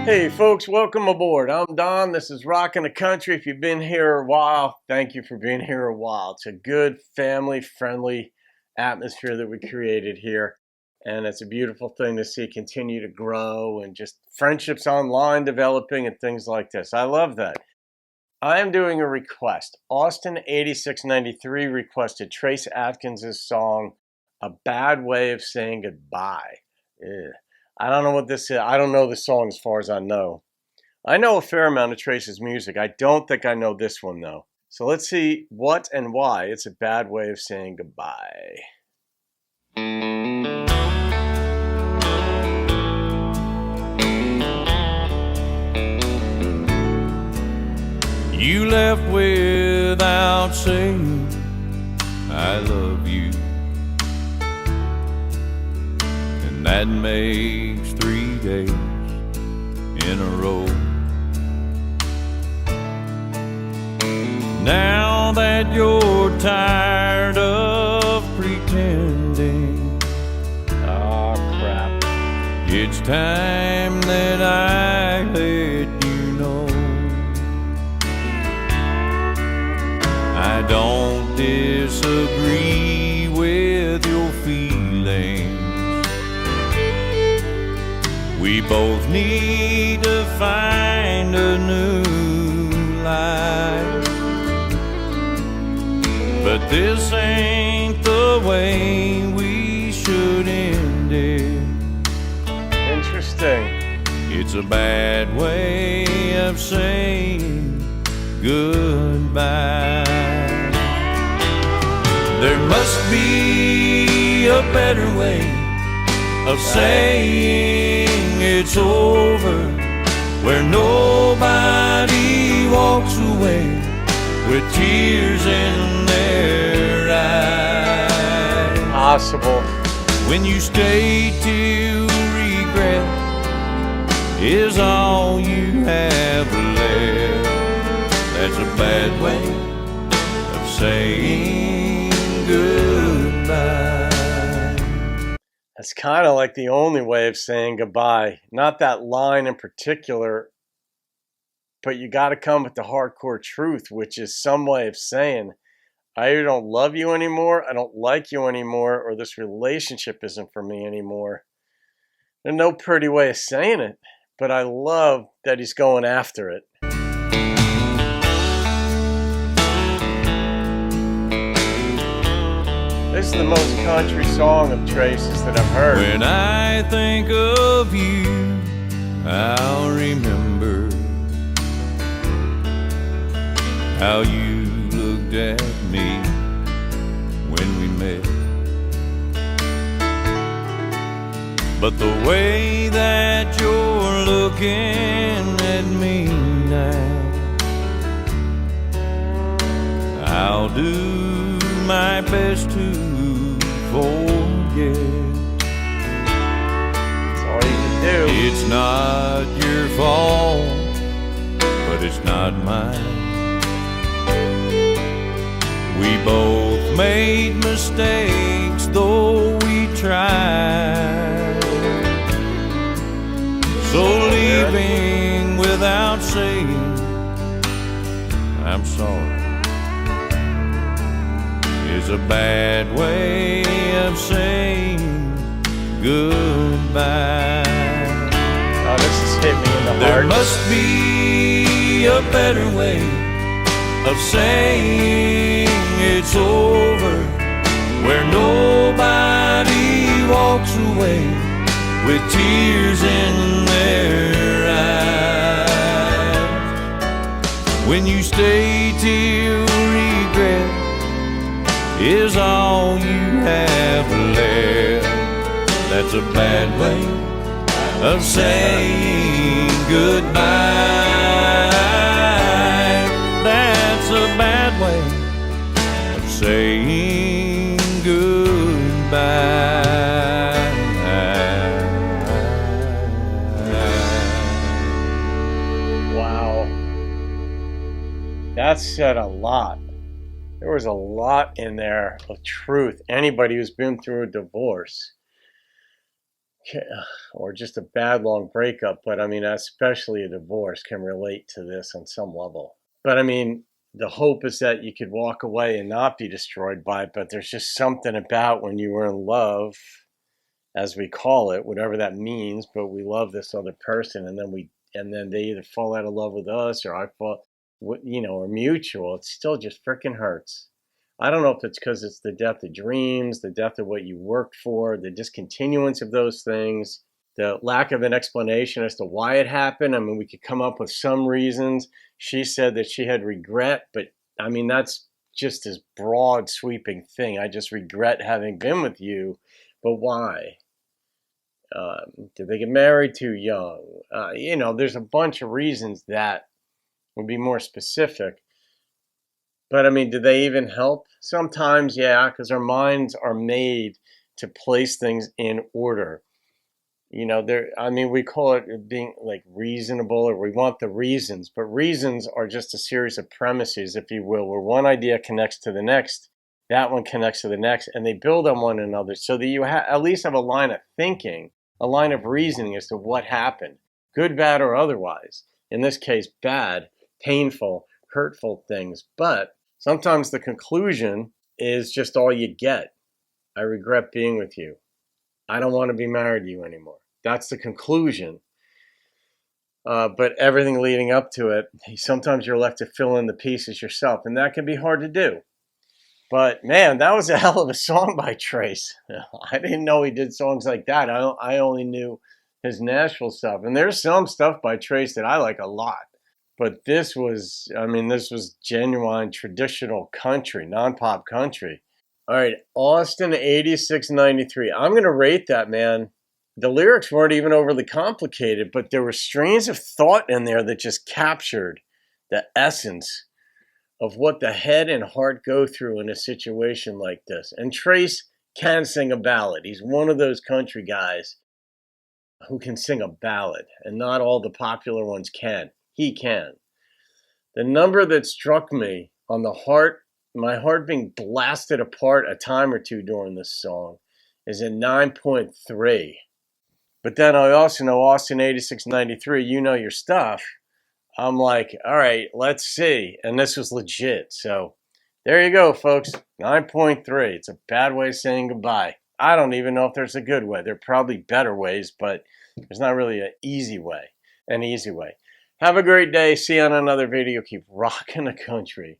Hey folks, welcome aboard. I'm Don. This is Rockin' the Country. If you've been here a while, thank you for being here a while. It's a good family-friendly atmosphere that we created here. And it's a beautiful thing to see continue to grow and just friendships online developing and things like this. I love that. I am doing a request. Austin8693 requested Trace Adkins' song, A Bad Way of Saying Goodbye. Ugh. I don't know what this is. I don't know the song as far as I know. I know a fair amount of Trace's music. I don't think I know this one, though. So let's see what and why it's a bad way of saying goodbye. You left without saying I love you, and that makes 3 days in a row. Now that you're tired of pretending, Oh, crap. it's time that I let you know. I don't disagree with your feelings. We both need to find a new life, but this ain't the way we should end it. Interesting. It's a bad way of saying goodbye. There must be a better way of saying it's over, where nobody walks away with tears in their eyes. Possible. When you stay till regret is all you have left, that's a bad way of saying goodbye. That's kind of like the only way of saying goodbye. Not that line in particular, but you got to come with the hardcore truth, which is some way of saying, I either don't love you anymore, I don't like you anymore, or this relationship isn't for me anymore. There's no pretty way of saying it, but I love that he's going after it. This is the most country song of Trace's that I've heard. When I think of you, I'll remember how you looked at me when we met. But the way that you're looking at me now, I'll do my best to forget. That's all you can do. It's not your fault, but it's not mine. We both made mistakes, though we tried. So leaving without saying I'm sorry is a bad way of saying goodbye. Oh, this has hit me in the There heart. must be a better way of saying it's over, where nobody walks away with tears in their eyes. When you stay till regret is all you have left, that's a bad way of saying goodbye. That's a bad way of saying goodbye. Wow. That said a lot. There was a lot in there of truth. Anybody who's been through a divorce or just a bad long breakup, but I mean, especially a divorce can relate to this on some level. But I mean, the hope is that you could walk away and not be destroyed by it, but there's just something about when you were in love, as we call it, whatever that means, but we love this other person, and then they either fall out of love with us, or I fall, or mutual. It still just freaking hurts. I don't know if it's because it's the death of dreams, the death of what you worked for, the discontinuance of those things, the lack of an explanation as to why it happened. I mean, we could come up with some reasons. She said that she had regret, but I mean, that's just this broad sweeping thing. I just regret having been with you, but why? Did they get married too young? There's a bunch of reasons that would be more specific. But I mean, do they even help? Sometimes, yeah, because our minds are made to place things in order. We call it being like reasonable, or we want the reasons, but reasons are just a series of premises, if you will, where one idea connects to the next, that one connects to the next, and they build on one another so that you at least have a line of thinking, a line of reasoning as to what happened, good, bad, or otherwise. In this case, bad, painful, hurtful things. But sometimes the conclusion is just all you get. I regret being with you. I don't want to be married to you anymore. That's the conclusion. But everything leading up to it, sometimes you're left to fill in the pieces yourself, and that can be hard to do. But man, that was a hell of a song by Trace. I didn't know he did songs like that. I only knew his Nashville stuff. And there's some stuff by Trace that I like a lot. But this was genuine traditional country, non-pop country. All right, Austin 8693. I'm going to rate that, man. The lyrics weren't even overly complicated, but there were strains of thought in there that just captured the essence of what the head and heart go through in a situation like this. And Trace can sing a ballad. He's one of those country guys who can sing a ballad, and not all the popular ones can. He can. The number that struck me on the heart, my heart being blasted apart a time or two during this song, is at 9.3. But then I also know Austin 8693, you know your stuff. I'm like, all right, let's see. And this was legit. So there you go, folks. 9.3. It's a bad way of saying goodbye. I don't even know if there's a good way. There are probably better ways, but there's not really an easy way. Have a great day. See you on another video. Keep rocking the country.